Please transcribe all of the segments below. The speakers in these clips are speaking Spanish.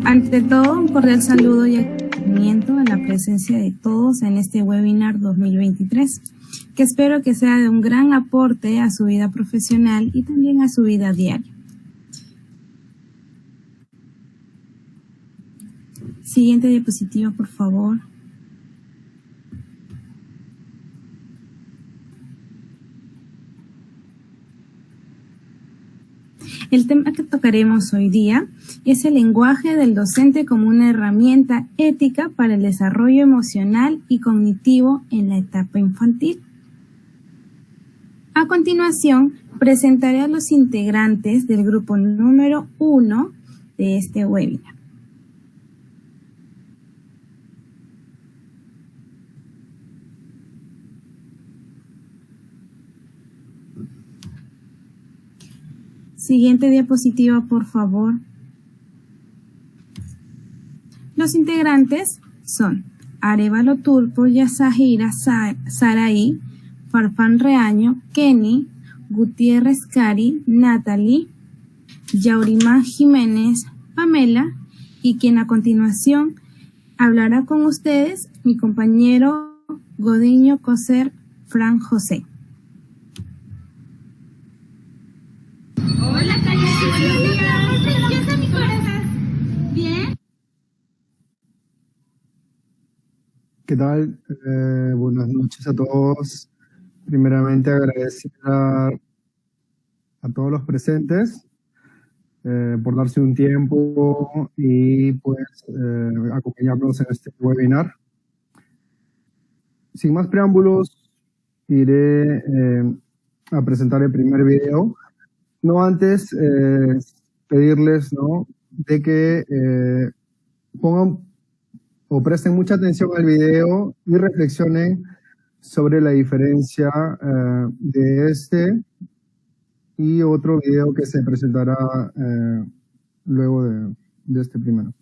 Ante todo, un cordial saludo y agradecimiento a la presencia de todos en este webinar 2023, que espero que sea de un gran aporte a su vida profesional y también a su vida diaria. Siguiente diapositiva, por favor. El tema que tocaremos hoy día es el lenguaje del docente como una herramienta ética para el desarrollo emocional y cognitivo en la etapa infantil. A continuación, presentaré a los integrantes del grupo número 1 de este webinar. Siguiente diapositiva, por favor. Los integrantes son Arévalo Turpo, Yasahira Saraí, Farfán Reaño, Kenny, Gutiérrez Cari, Natalie, Yaurimán Jiménez, Pamela, y quien a continuación hablará con ustedes, mi compañero Godiño Coser, Fran José. Hola, Calle, buenos días. Preciosa mi corazón. ¿Bien? ¿Qué tal? Buenas noches a todos. Primeramente agradecer a todos los presentes por darse un tiempo y pues acompañarnos en este webinar. Sin más preámbulos, iré a presentar el primer video. No antes pedirles, ¿no?, de que pongan o presten mucha atención al video y reflexionen sobre la diferencia de este y otro video que se presentará luego de este primero.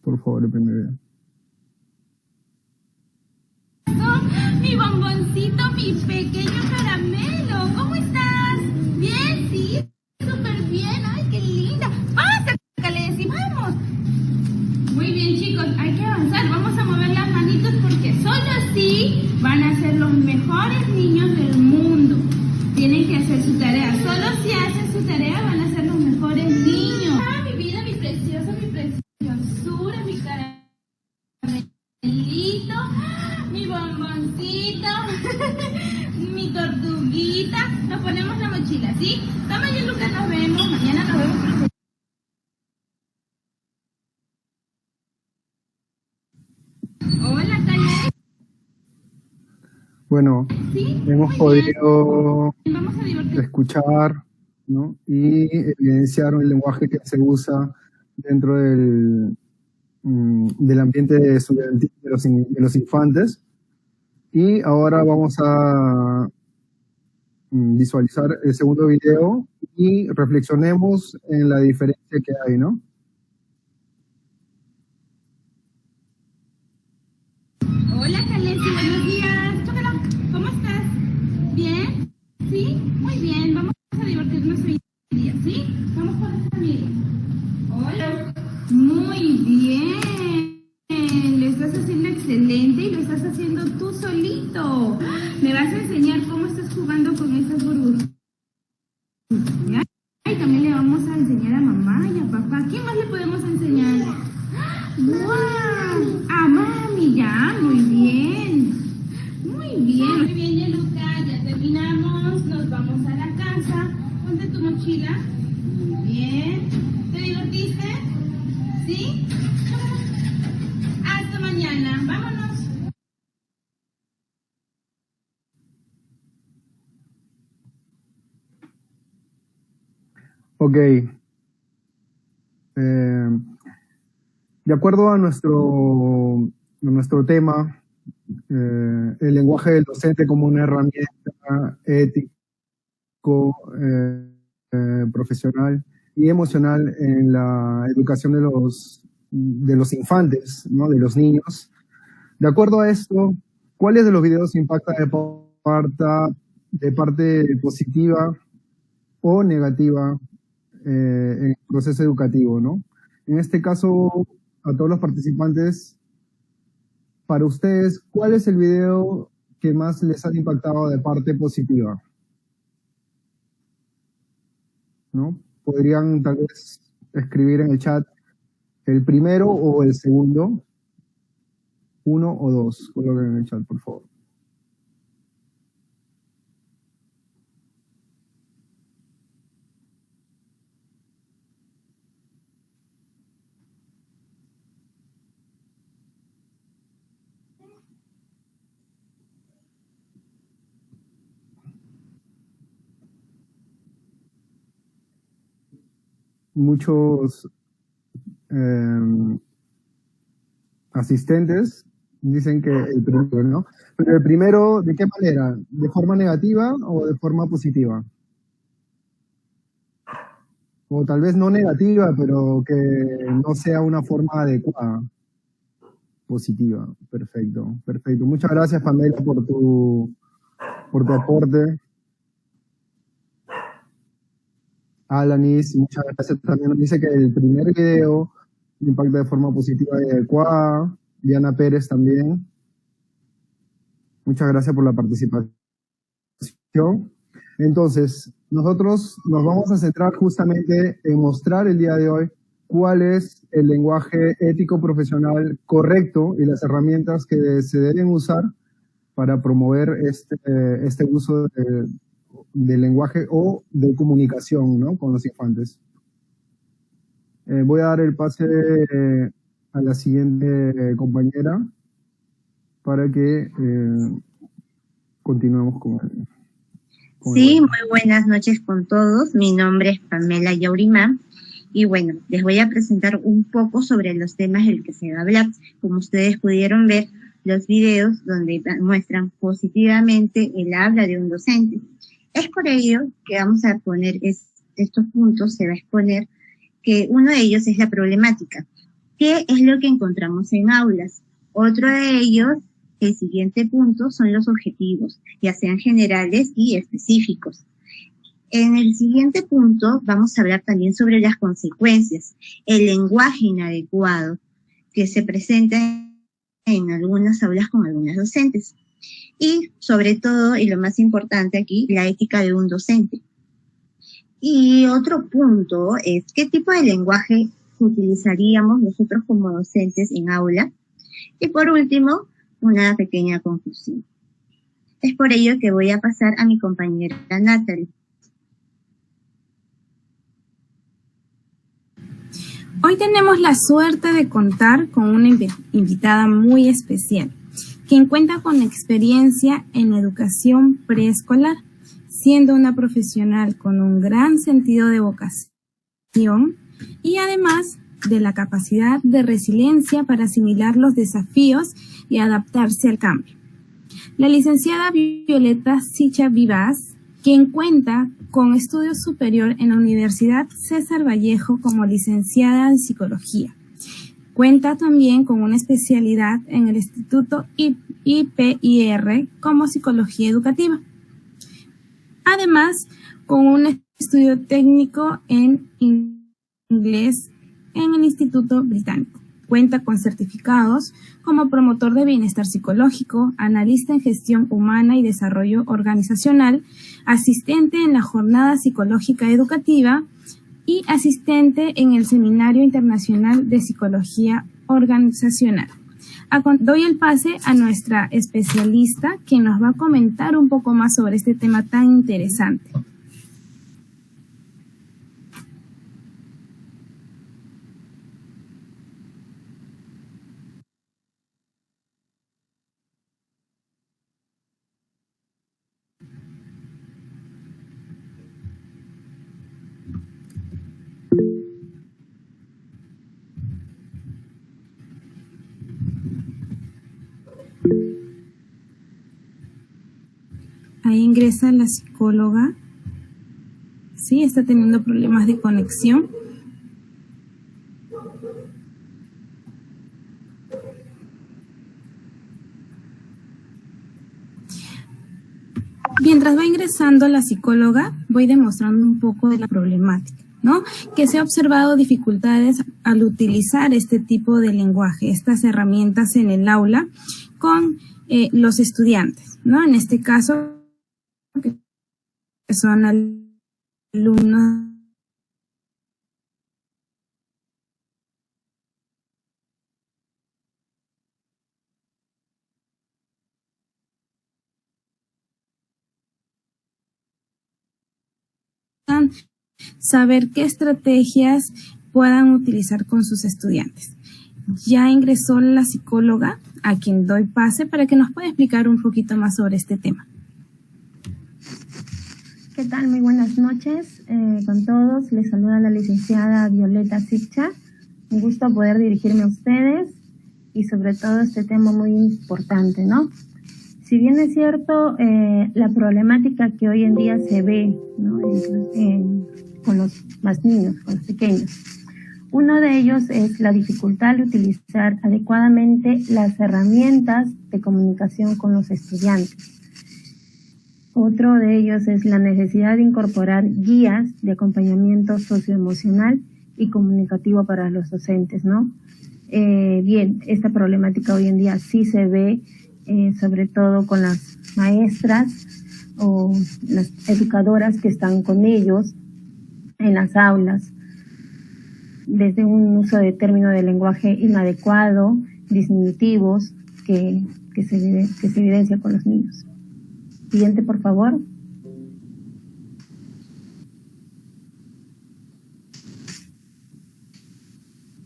Por favor, el primer video. Mi bomboncito, mi pequeño caramelo. ¿Cómo estás? ¿Bien? Sí, súper bien. Ay, qué linda. ¡Pasa, Calesi! ¡Vamos! Muy bien, chicos, hay que avanzar. Vamos a mover las manitos porque solo así van a ser los mejores niños del mundo. Tienen que hacer su tarea. Solo si hacen su tarea van a ser los mejores niños. Ah, mi vida, mi preciosa, mi preciosura, mi caramelito, mi bomboncito, mi tortuguita. Nos ponemos la mochila, ¿sí? Toma, y Lucas, nos vemos. Mañana nos vemos. Hola, Calle. Bueno, ¿Sí? hemos podido escuchar, ¿no?, y evidenciar el lenguaje que se usa dentro del ambiente estudiantil de los infantes. Y ahora vamos a visualizar el segundo video y reflexionemos en la diferencia que hay, ¿no? Hola, Calesi, buenos días. Chócala, ¿cómo estás? ¿Bien? ¿Sí? Muy bien, vamos a divertirnos hoy día, ¿sí? Vamos con la familia. Hola. Muy bien. Lo estás haciendo excelente y lo estás haciendo tú solito. Me vas a enseñar cómo estás jugando con esas burbujas. ¿Ya? Y también le vamos a enseñar a mamá y a papá. ¿Qué más le podemos enseñar? ¡Wow! A mami, ya, muy bien. Muy bien. Muy bien, Yeluca, ya terminamos. Nos vamos a la casa. Ponte tu mochila. Muy bien. ¿Te divertiste? ¿Sí? Hasta mañana. Vámonos. Ok. De acuerdo a nuestro tema, el lenguaje del docente como una herramienta ético, profesional y emocional en la educación de los infantes, ¿no?, de los niños. De acuerdo a esto, ¿cuáles de los videos impactan de de parte positiva o negativa en el proceso educativo, ¿no? En este caso, a todos los participantes, para ustedes, ¿cuál es el video que más les ha impactado de parte positiva? ¿No? Podrían tal vez escribir en el chat el primero o el segundo. 1 o 2, coloquen en el chat, por favor. Muchos asistentes dicen que el primero, ¿no? Pero el primero, ¿de qué manera? ¿De forma negativa o de forma positiva? O tal vez no negativa, pero que no sea una forma adecuada. Positiva. Perfecto, perfecto. Muchas gracias, Pamela, por tu aporte. Alanis, muchas gracias también. Nos dice que el primer video impacta de forma positiva y adecuada. Diana Pérez también. Muchas gracias por la participación. Entonces, nosotros nos vamos a centrar justamente en mostrar el día de hoy cuál es el lenguaje ético profesional correcto y las herramientas que se deben usar para promover este uso del lenguaje o de comunicación, ¿no?, con los infantes. Voy a dar el pase a la siguiente compañera para que continuemos con el... Sí, muy buenas noches con todos. Mi nombre es Pamela Yaurimá y bueno, les voy a presentar un poco sobre los temas del que se va a hablar. Como ustedes pudieron ver, los videos donde muestran positivamente el habla de un docente. Es por ello que vamos a poner estos puntos, se va a exponer que uno de ellos es la problemática. ¿Qué es lo que encontramos en aulas? Otro de ellos, el siguiente punto, son los objetivos, ya sean generales y específicos. En el siguiente punto vamos a hablar también sobre las consecuencias, el lenguaje inadecuado que se presenta en algunas aulas con algunos docentes. Y sobre todo, y lo más importante aquí, la ética de un docente. Y otro punto es qué tipo de lenguaje utilizaríamos nosotros como docentes en aula. Y por último, una pequeña conclusión. Es por ello que voy a pasar a mi compañera Natalie. Hoy tenemos la suerte de contar con una invitada muy especial, quien cuenta con experiencia en educación preescolar, siendo una profesional con un gran sentido de vocación y además de la capacidad de resiliencia para asimilar los desafíos y adaptarse al cambio. La licenciada Violeta Sicha Vivas, quien cuenta con estudio superior en la Universidad César Vallejo como licenciada en psicología. Cuenta también con una especialidad en el Instituto IPIR como psicología educativa. Además, con un estudio técnico en inglés en el Instituto Británico. Cuenta con certificados como promotor de bienestar psicológico, analista en gestión humana y desarrollo organizacional, asistente en la jornada psicológica educativa y asistente en el Seminario Internacional de Psicología Organizacional. Doy el pase a nuestra especialista, quien nos va a comentar un poco más sobre este tema tan interesante. Ahí ingresa la psicóloga. Sí, está teniendo problemas de conexión. Mientras va ingresando la psicóloga, voy demostrando un poco de la problemática, ¿no? Que se ha observado dificultades al utilizar este tipo de lenguaje, estas herramientas en el aula con los estudiantes, ¿no? En este caso, que son alumnos saber qué estrategias puedan utilizar con sus estudiantes. Ya ingresó la psicóloga, a quien doy pase para que nos pueda explicar un poquito más sobre este tema. ¿Qué tal? Muy buenas noches con todos. Les saluda la licenciada Violeta Siccha. Un gusto poder dirigirme a ustedes y sobre todo este tema muy importante, ¿no? Si bien es cierto, la problemática que hoy en día se ve, ¿no? Con los más niños, con los pequeños. Uno de ellos es la dificultad de utilizar adecuadamente las herramientas de comunicación con los estudiantes. Otro de ellos es la necesidad de incorporar guías de acompañamiento socioemocional y comunicativo para los docentes, ¿no? Bien, esta problemática hoy en día sí se ve, sobre todo con las maestras o las educadoras que están con ellos en las aulas, desde un uso de términos de lenguaje inadecuado, disminutivos, que se evidencia con los niños. Siguiente, por favor.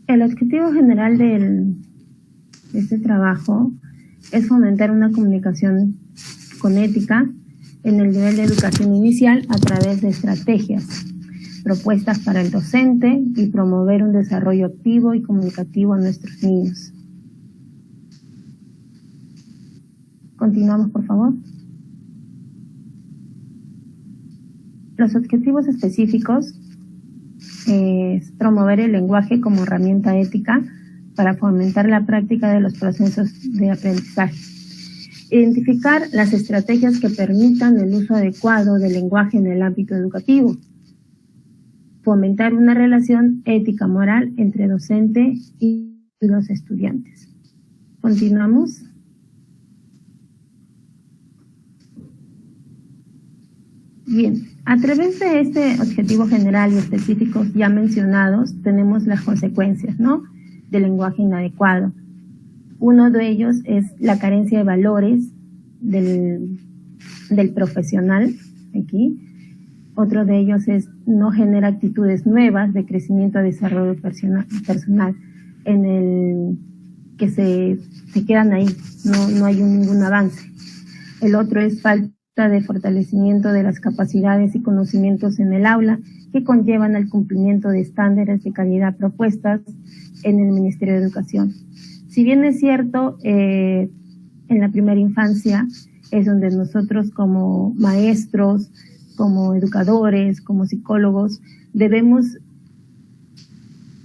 El objetivo general de este trabajo es fomentar una comunicación con ética en el nivel de educación inicial a través de estrategias, propuestas para el docente y promover un desarrollo activo y comunicativo a nuestros niños. Continuamos, por favor. Los objetivos específicos es promover el lenguaje como herramienta ética para fomentar la práctica de los procesos de aprendizaje. Identificar las estrategias que permitan el uso adecuado del lenguaje en el ámbito educativo. Fomentar una relación ética-moral entre docente y los estudiantes. Continuamos. Bien, a través de este objetivo general y específicos ya mencionados, tenemos las consecuencias, ¿no?, del lenguaje inadecuado. Uno de ellos es la carencia de valores del profesional aquí. Otro de ellos es no genera actitudes nuevas de crecimiento y desarrollo personal en el que se quedan ahí, no hay ningún avance. El otro es falta de fortalecimiento de las capacidades y conocimientos en el aula que conllevan al cumplimiento de estándares de calidad propuestas en el Ministerio de Educación. Si bien es cierto, en la primera infancia es donde nosotros como maestros, como educadores, como psicólogos, debemos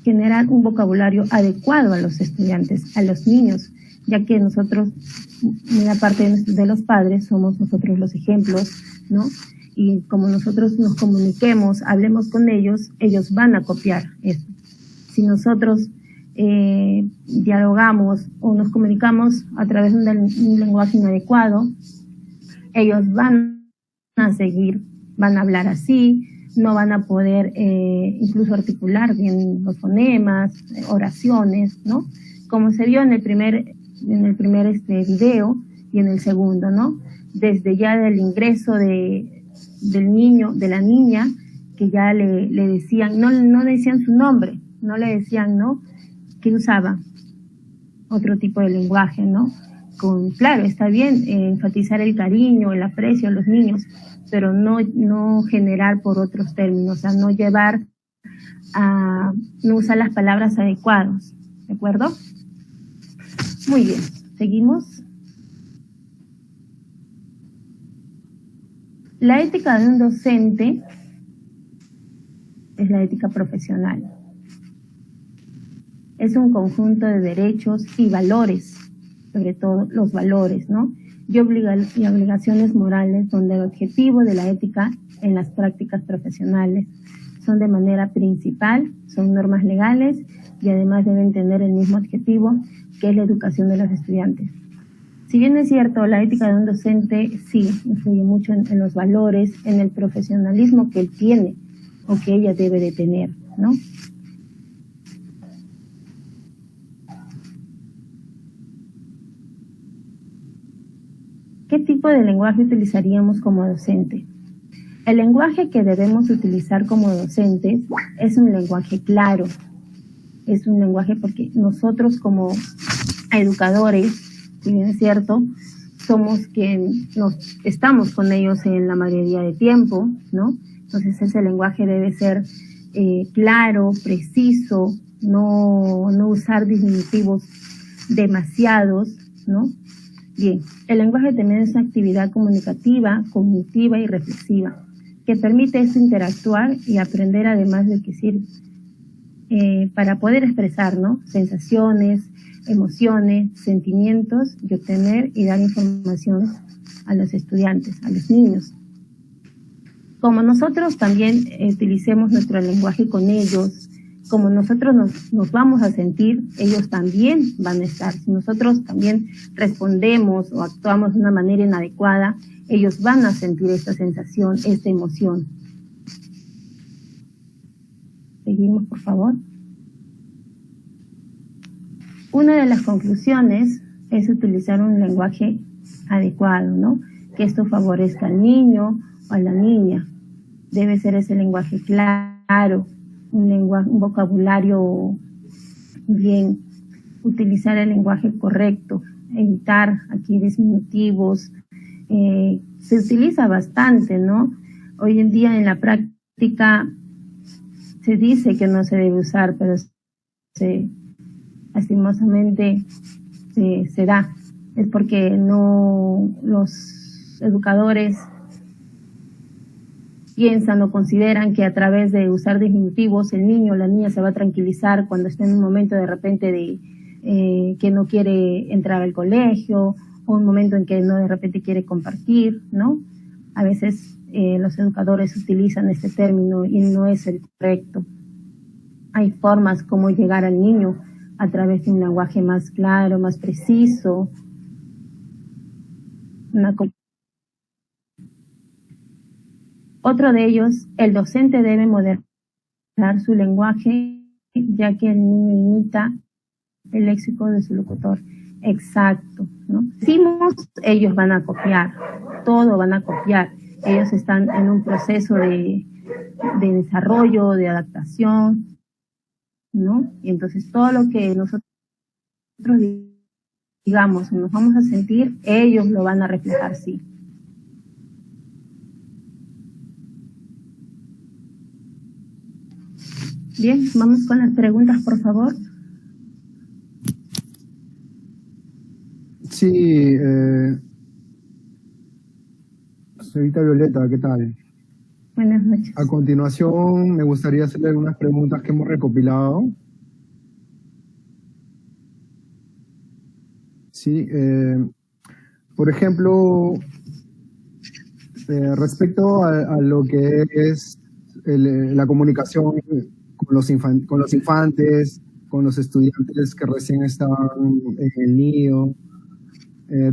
generar un vocabulario adecuado a los estudiantes, a los niños, ya que nosotros, la parte de los padres, somos nosotros los ejemplos, ¿no? Y como nosotros nos comuniquemos, hablemos con ellos, ellos van a copiar eso. Si nosotros dialogamos o nos comunicamos a través de un lenguaje inadecuado, ellos van a seguir, van a hablar así, no van a poder incluso articular bien los fonemas, oraciones, ¿no? Como se vio en el primer video y en el segundo, ¿no? Desde ya del ingreso del niño, de la niña, que ya le decían, no le decían su nombre, no le decían, ¿no?, que usaba otro tipo de lenguaje, ¿no? Claro, está bien enfatizar el cariño, el aprecio a los niños, pero no generar por otros términos, o sea, no llevar a, no usar las palabras adecuadas, ¿de acuerdo? Muy bien, seguimos. La ética de un docente es la ética profesional. Es un conjunto de derechos y valores, sobre todo los valores, ¿no?, y obligaciones morales, donde el objetivo de la ética en las prácticas profesionales son de manera principal, son normas legales y además deben tener el mismo objetivo que es la educación de los estudiantes. Si bien es cierto, la ética de un docente sí influye mucho en los valores, en el profesionalismo que él tiene o que ella debe de tener, ¿no? ¿Qué tipo de lenguaje utilizaríamos como docente? El lenguaje que debemos utilizar como docentes es un lenguaje claro. Es un lenguaje porque nosotros como educadores, si bien es cierto, somos quien estamos con ellos en la mayoría de tiempo, ¿no? Entonces ese lenguaje debe ser claro, preciso, no usar diminutivos demasiados, ¿no? Bien, el lenguaje también es una actividad comunicativa, cognitiva y reflexiva, que permite interactuar y aprender, además de que sirve para poder expresar, ¿no?, sensaciones, emociones, sentimientos y obtener y dar información a los estudiantes, a los niños. Como nosotros también utilicemos nuestro lenguaje con ellos, como nosotros nos vamos a sentir, ellos también van a estar. Si nosotros también respondemos o actuamos de una manera inadecuada, ellos van a sentir esta sensación, esta emoción. Seguimos, por favor. Una de las conclusiones es utilizar un lenguaje adecuado, ¿no? Que esto favorezca al niño o a la niña. Debe ser ese lenguaje claro, un vocabulario bien, utilizar el lenguaje correcto, evitar aquí diminutivos. Se utiliza bastante, ¿no? Hoy en día en la práctica se dice que no se debe usar, pero lastimosamente se da. Es porque no los educadores piensan o consideran que a través de usar diminutivos el niño o la niña se va a tranquilizar cuando está en un momento de repente de que no quiere entrar al colegio, o un momento en que no de repente quiere compartir, ¿no? A veces los educadores utilizan este término y no es el correcto. Hay formas como llegar al niño a través de un lenguaje más claro, más preciso. Otro de ellos, el docente debe moderar su lenguaje, ya que el niño imita el léxico de su locutor. Exacto, ¿no? Decimos, ellos van a copiar, todo van a copiar. Ellos están en un proceso de desarrollo, de adaptación, ¿no? Y entonces todo lo que nosotros digamos, nos vamos a sentir, ellos lo van a reflejar, sí. Bien, vamos con las preguntas, por favor. Sí, señorita Violeta, ¿qué tal? Buenas noches. A continuación, me gustaría hacerle algunas preguntas que hemos recopilado. Sí, por ejemplo, respecto a lo que es la comunicación con los infantes, con los estudiantes que recién estaban en el nido,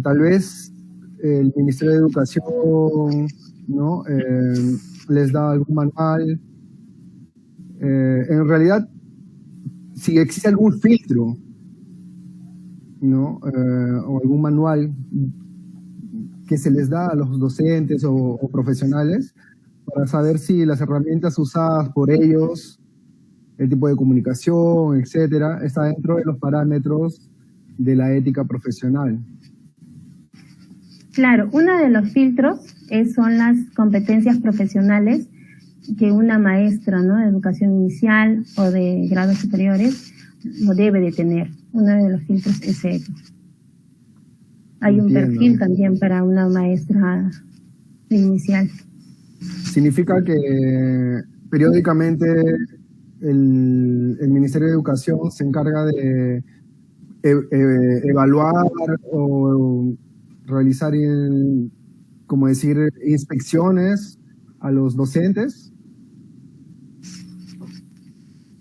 tal vez el Ministerio de Educación, ¿no?, les da algún manual. En realidad, si existe algún filtro, ¿no?, o algún manual que se les da a los docentes o profesionales para saber si las herramientas usadas por ellos, el tipo de comunicación, etcétera, está dentro de los parámetros de la ética profesional. Claro, uno de los filtros son las competencias profesionales que una maestra, ¿no?, de educación inicial o de grados superiores lo debe de tener. Uno de los filtros es ese. Hay un perfil también para una maestra inicial. Significa que periódicamente el Ministerio de Educación se encarga de evaluar o realizar, como decir, inspecciones a los docentes?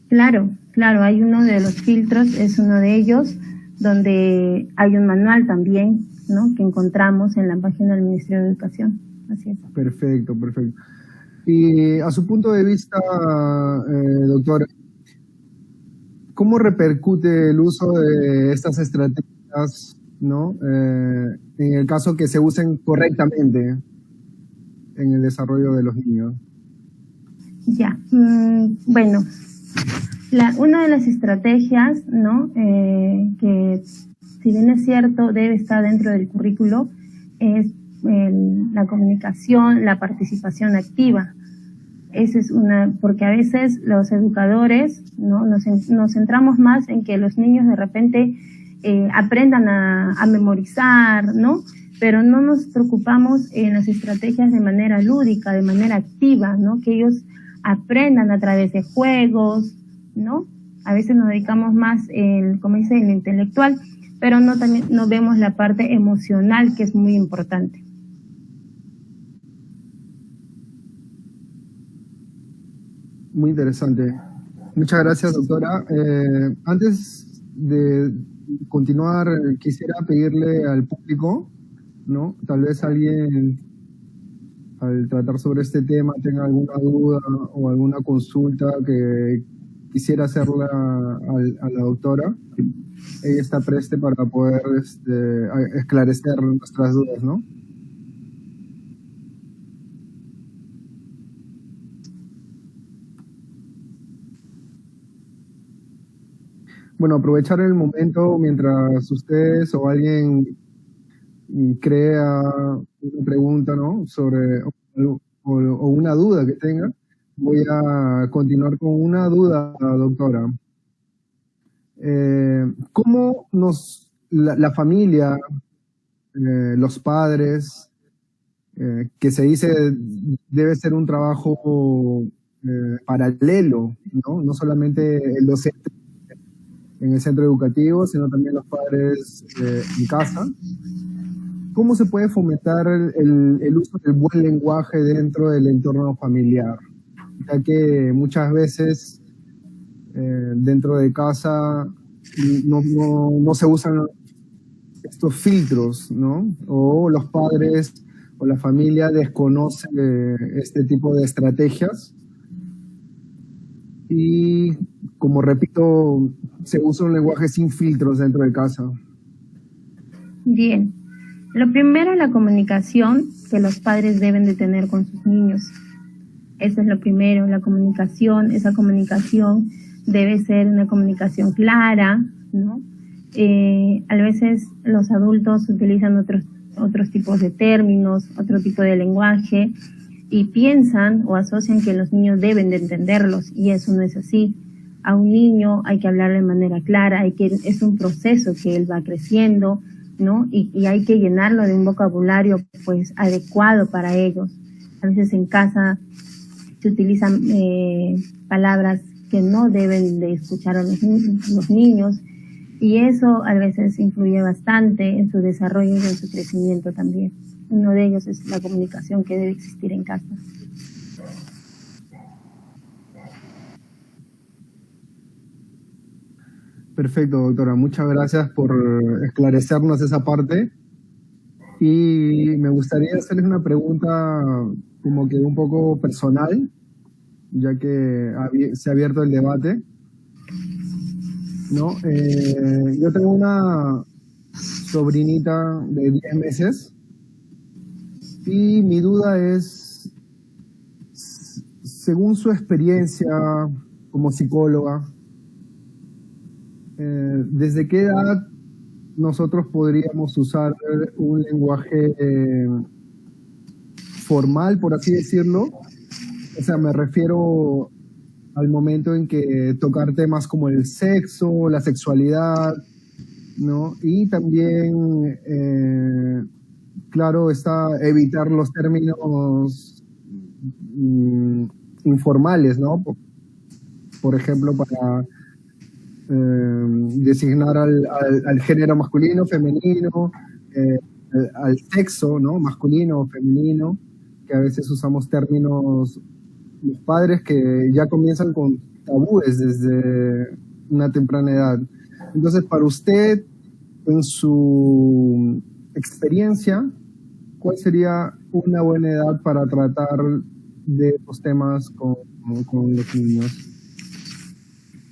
Claro, claro, hay uno de los filtros, es uno de ellos, donde hay un manual también, ¿no?, que encontramos en la página del Ministerio de Educación. Así es. Perfecto, perfecto. Y a su punto de vista, doctora, ¿cómo repercute el uso de estas estrategias, ¿no?, en el caso que se usen correctamente en el desarrollo de los niños? Ya, bueno, una de las estrategias, ¿no?, que si bien es cierto debe estar dentro del currículo, es la comunicación, la participación activa. Esa es una, porque a veces los educadores, ¿no?, nos centramos más en que los niños de repente aprendan a memorizar, ¿no?, pero no nos preocupamos en las estrategias de manera lúdica, de manera activa, ¿no?, que ellos aprendan a través de juegos, ¿no? A veces nos dedicamos más como dice, en lo intelectual, pero también no vemos la parte emocional, que es muy importante. Muy interesante. Muchas gracias, doctora. Antes de continuar, quisiera pedirle al público, ¿no?, tal vez alguien al tratar sobre este tema tenga alguna duda o alguna consulta que quisiera hacerla a la doctora. Ella está presta para poder esclarecer nuestras dudas, ¿no? Bueno, aprovechar el momento mientras ustedes o alguien crea una pregunta, ¿no?, sobre o una duda que tenga. Voy a continuar con una duda, doctora. ¿Cómo la familia, los padres, que se dice debe ser un trabajo paralelo, ¿no?, no solamente el docente en el centro educativo, sino también los padres en casa? ¿Cómo se puede fomentar el uso del buen lenguaje dentro del entorno familiar? Ya que muchas veces dentro de casa no se usan estos filtros, ¿no? O los padres o la familia desconocen este tipo de estrategias. Y, como repito, se usa un lenguaje sin filtros dentro de casa. Bien. Lo primero, la comunicación que los padres deben de tener con sus niños. Eso es lo primero, la comunicación. Esa comunicación debe ser una comunicación clara, ¿no? A veces los adultos utilizan otros tipos de términos, otro tipo de lenguaje, y piensan o asocian que los niños deben de entenderlos, y eso no es así. A un niño hay que hablarle de manera clara, es un proceso que él va creciendo, ¿no? Y hay que llenarlo de un vocabulario pues adecuado para ellos. A veces en casa se utilizan palabras que no deben de escuchar a los niños, y eso a veces influye bastante en su desarrollo y en su crecimiento también. Uno de ellos es la comunicación que debe existir en casa. Perfecto, doctora. Muchas gracias por esclarecernos esa parte. Y me gustaría hacerles una pregunta como que un poco personal, ya que se ha abierto el debate, ¿no? Yo tengo una sobrinita de 10 meses y mi duda es, según su experiencia como psicóloga, ¿desde qué edad nosotros podríamos usar un lenguaje formal, por así decirlo? O sea, me refiero al momento en que tocar temas como el sexo, la sexualidad, ¿no? Y también, claro, está evitar los términos informales, ¿no? Por ejemplo, para designar al género masculino, femenino, al sexo, ¿no? Masculino o femenino, que a veces usamos términos, los padres que ya comienzan con tabúes desde una temprana edad. Entonces, para usted, en su experiencia, ¿cuál sería una buena edad para tratar de estos temas con los niños?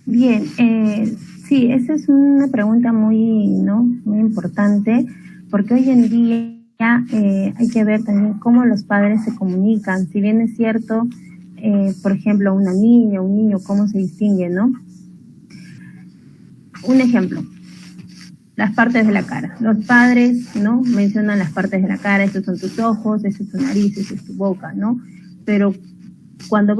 Bien, sí, esa es una pregunta muy, ¿no? Muy importante, porque hoy en día hay que ver también cómo los padres se comunican. Si bien es cierto, por ejemplo, una niña, un niño, cómo se distingue, ¿no? Un ejemplo, las partes de la cara. Los padres, ¿no? Mencionan las partes de la cara, estos son tus ojos, esa es tu nariz, esa es tu boca, ¿no? Pero cuando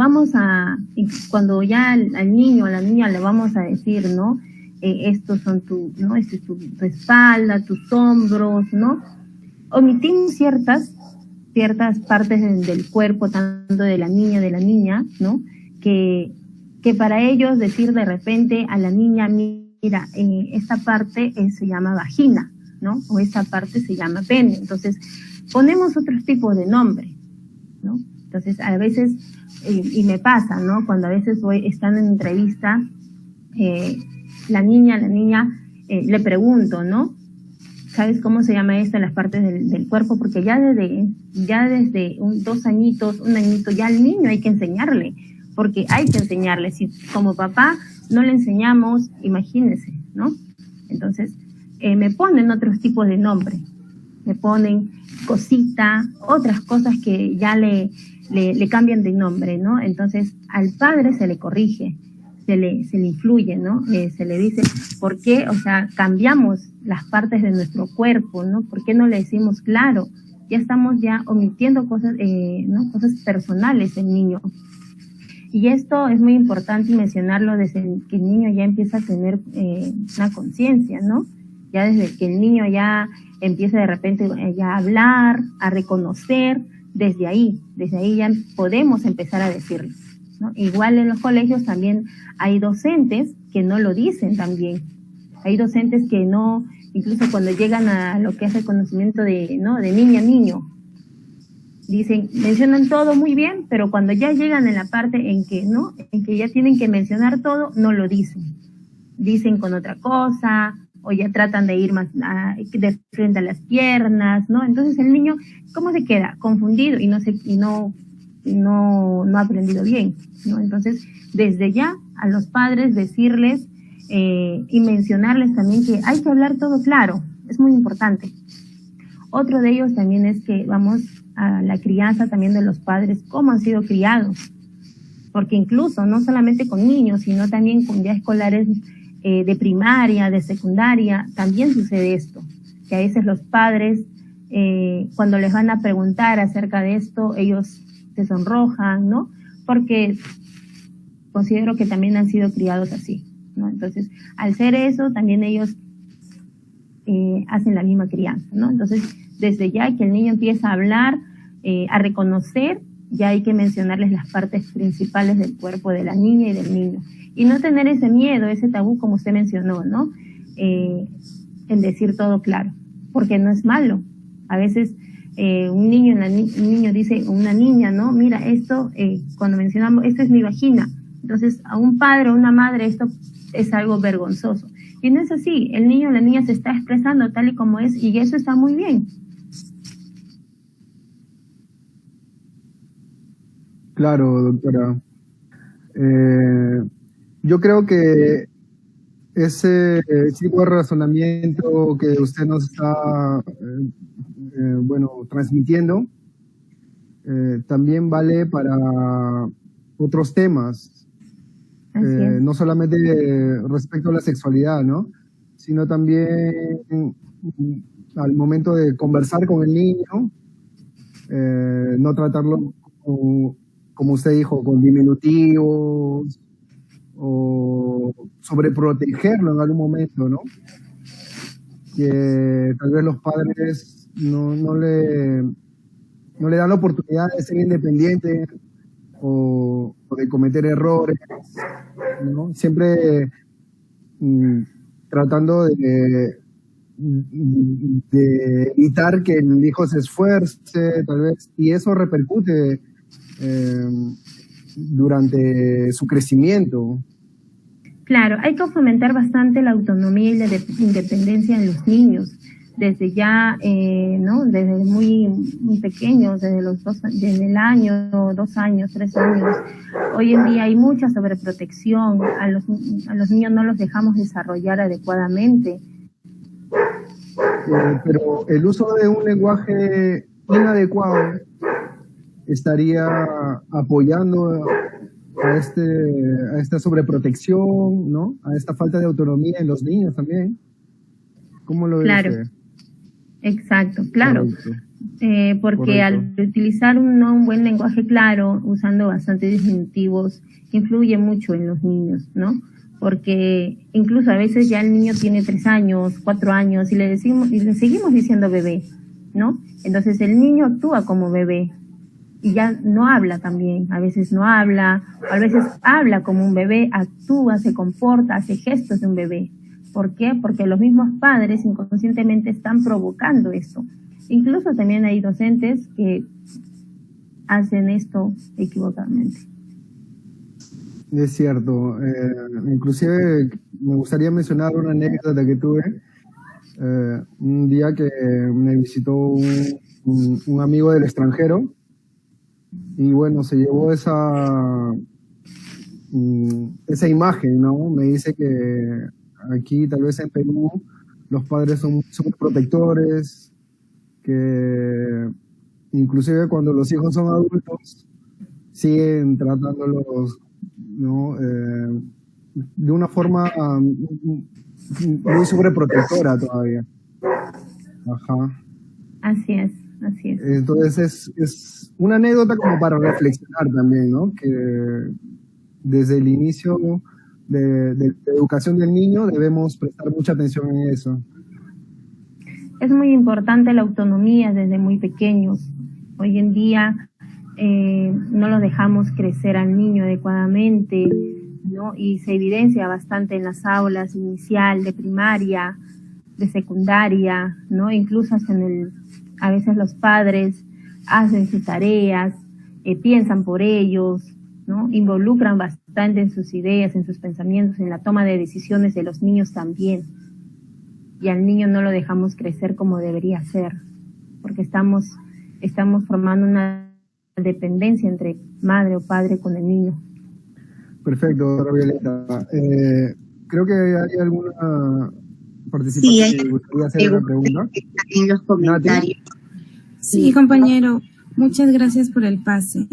cuando ya al niño o a la niña le vamos a decir, ¿no? Estos son ¿no? Esta es tu espalda, tus hombros, ¿no? Omitimos ciertas partes del cuerpo, tanto de la niña, ¿no? Que para ellos decir de repente a la niña, mira, esta parte se llama vagina, ¿no? O esta parte se llama pene. Entonces, ponemos otros tipos de nombre, ¿no? Entonces, a veces, y me pasa, ¿no? Cuando a veces están en entrevista, la niña, le pregunto, ¿no? ¿Sabes cómo se llama esto en las partes del cuerpo? Porque ya desde 2 añitos, 1 añito, ya al niño hay que enseñarle, porque hay que enseñarle. Si como papá no le enseñamos, imagínese, ¿no? Entonces, me ponen otros tipos de nombre, me ponen cosita, otras cosas que ya le cambian de nombre, ¿no? Entonces, al padre se le corrige, se le influye, ¿no? Se le dice, ¿por qué? O sea, cambiamos las partes de nuestro cuerpo, ¿no? ¿Por qué no le decimos claro? Ya estamos omitiendo cosas, ¿no? Cosas personales del niño. Y esto es muy importante mencionarlo desde que el niño ya empieza a tener una conciencia, ¿no? Ya desde que el niño ya empieza de repente ya a hablar, a reconocer, desde ahí ya podemos empezar a decirlo, ¿no? Igual en los colegios también hay docentes que no lo dicen también. Hay docentes que no, incluso cuando llegan a lo que es el conocimiento de niña, niño, mencionan todo muy bien, pero cuando ya llegan en la parte en que ya tienen que mencionar todo, no lo dicen. Dicen con otra cosa, o ya tratan de ir más de frente a las piernas, ¿no? Entonces el niño, ¿cómo se queda? Confundido y no ha aprendido bien, ¿no? Entonces, desde ya a los padres decirles y mencionarles también que hay que hablar todo claro, es muy importante. Otro de ellos también es que vamos a la crianza también de los padres, cómo han sido criados, porque incluso no solamente con niños, sino también con ya escolares de primaria, de secundaria, también sucede esto, que a veces los padres, cuando les van a preguntar acerca de esto, ellos se sonrojan, ¿no? Porque considero que también han sido criados así, ¿no? Entonces, al ser eso, también ellos hacen la misma crianza, ¿no? Entonces, desde ya que el niño empieza a hablar, a reconocer, ya hay que mencionarles las partes principales del cuerpo de la niña y del niño. Y no tener ese miedo, ese tabú, como usted mencionó, ¿no? En decir todo claro, porque no es malo. A veces un niño dice, una niña, ¿no? Mira, esto, cuando mencionamos, esto es mi vagina. Entonces, a un padre o una madre esto es algo vergonzoso. Y no es así, el niño o la niña se está expresando tal y como es, y eso está muy bien. Claro, doctora. Yo creo que ese tipo de razonamiento que usted nos está transmitiendo también vale para otros temas, no solamente respecto a la sexualidad, ¿no? Sino también al momento de conversar con el niño, no tratarlo como usted dijo, con diminutivos, o sobreprotegerlo en algún momento, ¿no? Que tal vez los padres no le dan la oportunidad de ser independiente o de cometer errores, ¿no? Siempre tratando de de evitar que el hijo se esfuerce, tal vez, y eso repercute durante su crecimiento. Claro, hay que fomentar bastante la autonomía y la independencia en los niños, desde ya, ¿no? Desde muy pequeños, desde el año, 2 años, 3 años. Hoy en día hay mucha sobreprotección, a los niños no los dejamos desarrollar adecuadamente. Pero el uso de un lenguaje inadecuado estaría apoyando a esta sobreprotección, ¿no? A esta falta de autonomía en los niños también. ¿Cómo lo ves? Claro, exacto, claro. Porque Correcto. Al utilizar un buen lenguaje claro, usando bastantes diminutivos, influye mucho en los niños, ¿no? Porque incluso a veces ya el niño tiene 3 años, 4 años y le seguimos diciendo bebé, ¿no? Entonces el niño actúa como bebé y ya no habla también, a veces no habla, a veces habla como un bebé, actúa, se comporta, hace gestos de un bebé. ¿Por qué? Porque los mismos padres inconscientemente están provocando esto. Incluso también hay docentes que hacen esto equivocadamente. Es cierto. Inclusive me gustaría mencionar una anécdota que tuve. Un día que me visitó un amigo del extranjero y bueno, se llevó esa imagen, ¿no? Me dice que aquí, tal vez en Perú, los padres son protectores, que inclusive cuando los hijos son adultos, siguen tratándolos, ¿no? De una forma muy sobreprotectora todavía. Ajá. Así es, así es. Entonces es una anécdota como para reflexionar también, ¿no? Que desde el inicio de la educación del niño debemos prestar mucha atención en eso. Es muy importante la autonomía desde muy pequeños. Hoy en día no lo dejamos crecer al niño adecuadamente, ¿no? Y se evidencia bastante en las aulas inicial, de primaria, de secundaria, ¿no? Incluso hasta a veces los padres hacen sus tareas, piensan por ellos, ¿no? Involucran bastante en sus ideas, en sus pensamientos, en la toma de decisiones de los niños también. Y al niño no lo dejamos crecer como debería ser, porque estamos formando una dependencia entre madre o padre con el niño. Perfecto, doctora Violeta. Creo que hay alguna participante Sí, que gustaría hacer una pregunta. En los comentarios. Sí, compañero, muchas gracias por el pase.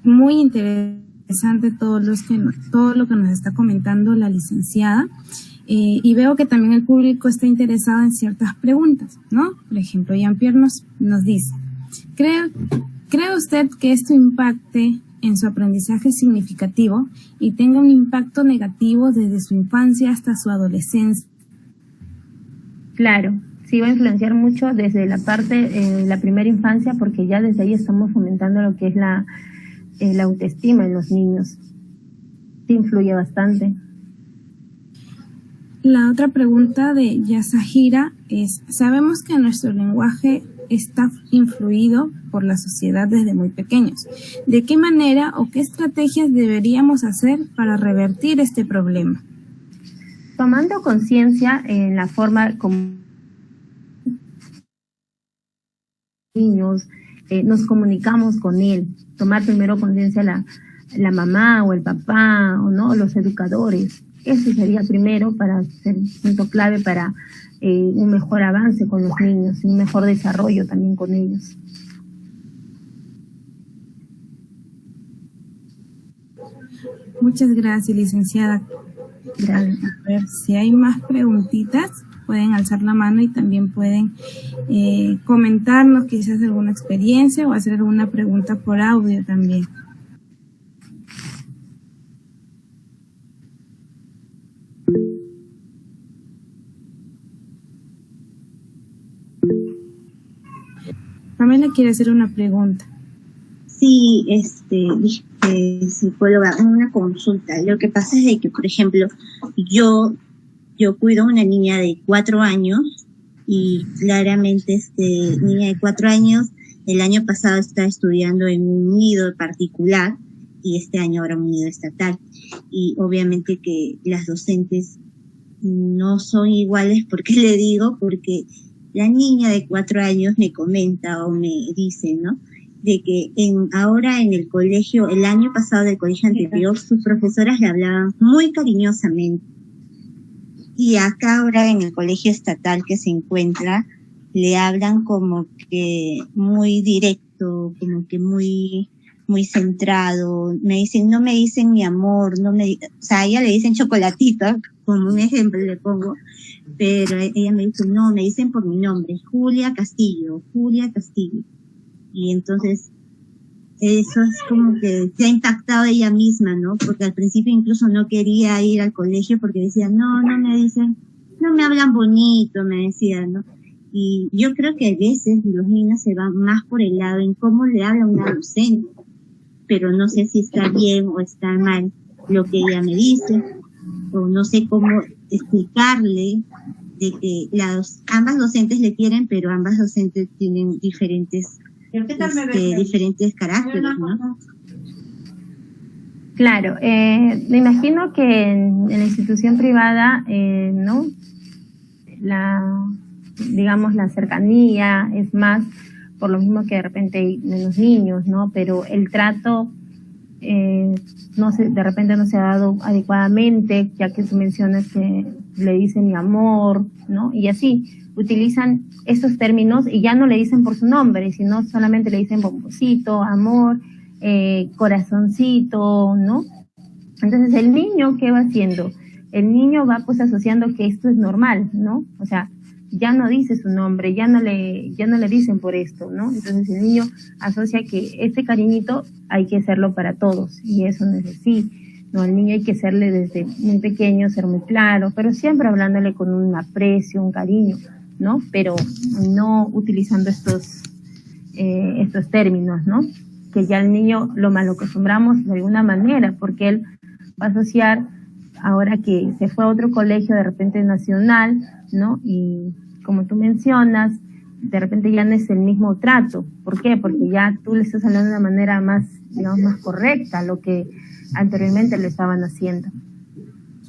Muy interesante todo lo que nos está comentando la licenciada. Y veo que también el público está interesado en ciertas preguntas, ¿no? Por ejemplo, Jean-Pierre nos dice, ¿cree usted que esto impacte en su aprendizaje significativo y tenga un impacto negativo desde su infancia hasta su adolescencia? Claro, sí va a influenciar mucho desde la primera infancia, porque ya desde ahí estamos fomentando lo que es la autoestima en los niños. Sí influye bastante. La otra pregunta de Yasahira es, sabemos que nuestro lenguaje está influido por la sociedad desde muy pequeños. ¿De qué manera o qué estrategias deberíamos hacer para revertir este problema? Tomando conciencia en la forma como niños nos comunicamos con él, tomar primero conciencia la mamá o el papá o no los educadores. Eso sería primero para ser un punto clave para un mejor avance con los niños y un mejor desarrollo también con ellos. Muchas gracias, licenciada. Gracias. A ver si hay más preguntitas, pueden alzar la mano y también pueden comentarnos quizás alguna experiencia o hacer alguna pregunta por audio también. Pamela quiere hacer una pregunta. Sí, psicóloga, una consulta. Lo que pasa es de que, por ejemplo, yo cuido a una niña de 4 años y claramente niña de 4 años, el año pasado estaba estudiando en un nido particular y este año ahora un nido estatal. Y obviamente que las docentes no son iguales, porque le digo, porque la niña de 4 años me comenta o me dice, ¿no?, de que ahora en el colegio, el año pasado del colegio anterior, sus profesoras le hablaban muy cariñosamente. Y acá ahora en el colegio estatal que se encuentra, le hablan como que muy directo, como que muy centrado. No me dicen mi amor, o sea, a ella le dicen chocolatito, como un ejemplo le pongo, pero ella me dice, no, me dicen por mi nombre, Julia Castillo. Y entonces eso es como que se ha impactado ella misma, ¿no? Porque al principio incluso no quería ir al colegio porque decía, no me dicen, no me hablan bonito, me decía, ¿no? Y yo creo que a veces los niños se van más por el lado en cómo le habla una docente, pero no sé si está bien o está mal lo que ella me dice, o no sé cómo explicarle de que ambas docentes le quieren, pero ambas docentes tienen diferentes caracteres, ¿no? Claro, me imagino que en la institución privada, ¿no?, digamos, la cercanía es más, por lo mismo que de repente hay menos niños, ¿no? Pero el trato, de repente no se ha dado adecuadamente, ya que tú mencionas que le dicen mi amor, ¿no? Y así, utilizan esos términos y ya no le dicen por su nombre, sino solamente le dicen bomboncito, amor, corazoncito, ¿no? Entonces, ¿el niño qué va haciendo? El niño va pues asociando que esto es normal, ¿no? O sea, ya no dice su nombre, ya no le dicen por esto, ¿no? Entonces el niño asocia que este cariñito hay que hacerlo para todos, y eso no es así, ¿no? Al niño hay que serle desde muy pequeño, ser muy claro, pero siempre hablándole con un aprecio, un cariño, ¿no? Pero no utilizando estos términos, ¿no? Que ya el niño lo malacostumbramos de alguna manera, porque él va a asociar, ahora que se fue a otro colegio de repente nacional, ¿no? Y como tú mencionas, de repente ya no es el mismo trato. ¿Por qué? Porque ya tú le estás hablando de una manera más, digamos, más correcta a lo que anteriormente lo estaban haciendo.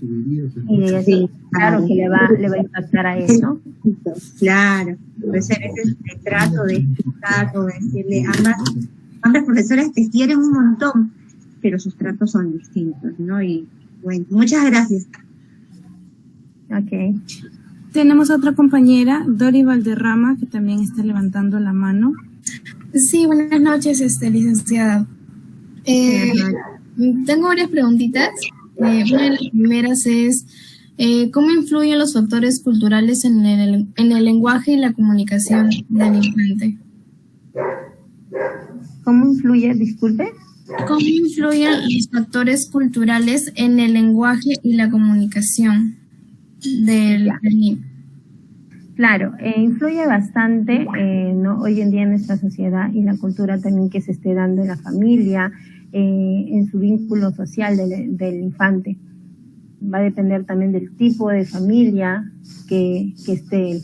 Y sí, claro que le va a impactar a él, ¿no? Claro, pues a veces el trato de explicar o de decirle, ambas profesoras te quieren un montón, pero sus tratos son distintos, ¿no? Y bueno, muchas gracias. Ok. Tenemos otra compañera, Dori Valderrama, que también está levantando la mano. Sí, buenas noches, licenciada. Tengo varias preguntitas. Una de las primeras es, ¿cómo influyen los factores culturales en el lenguaje y la comunicación del infante? ¿Cómo influye, disculpe? ¿Cómo influyen los factores culturales en el lenguaje y la comunicación del niño? Claro, influye bastante, ¿no? Hoy en día en nuestra sociedad y la cultura también que se esté dando en la familia, en su vínculo social del infante. Va a depender también del tipo de familia que esté.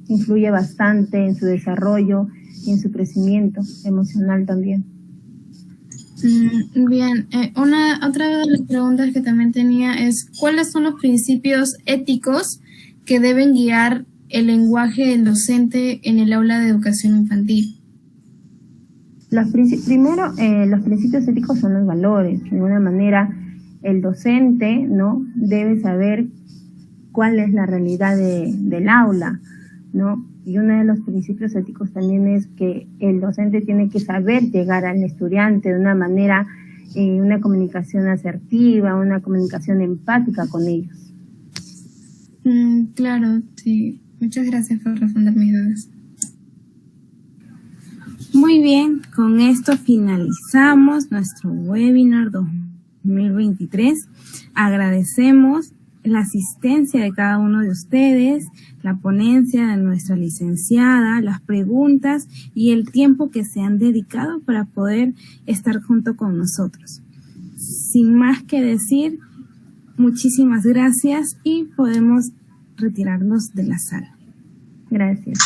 Influye bastante en su desarrollo y en su crecimiento emocional también. Bien, otra de las preguntas que también tenía es, ¿cuáles son los principios éticos que deben guiar el lenguaje del docente en el aula de educación infantil? Primero, los principios éticos son los valores. De alguna manera, el docente, ¿no?, debe saber cuál es la realidad del aula, ¿no? Y uno de los principios éticos también es que el docente tiene que saber llegar al estudiante de una manera, una comunicación asertiva, una comunicación empática con ellos. Claro, sí. Muchas gracias por responder mis dudas. Muy bien, con esto finalizamos nuestro webinar 2023. Agradecemos la asistencia de cada uno de ustedes, la ponencia de nuestra licenciada, las preguntas y el tiempo que se han dedicado para poder estar junto con nosotros. Sin más que decir, muchísimas gracias y podemos retirarnos de la sala. Gracias.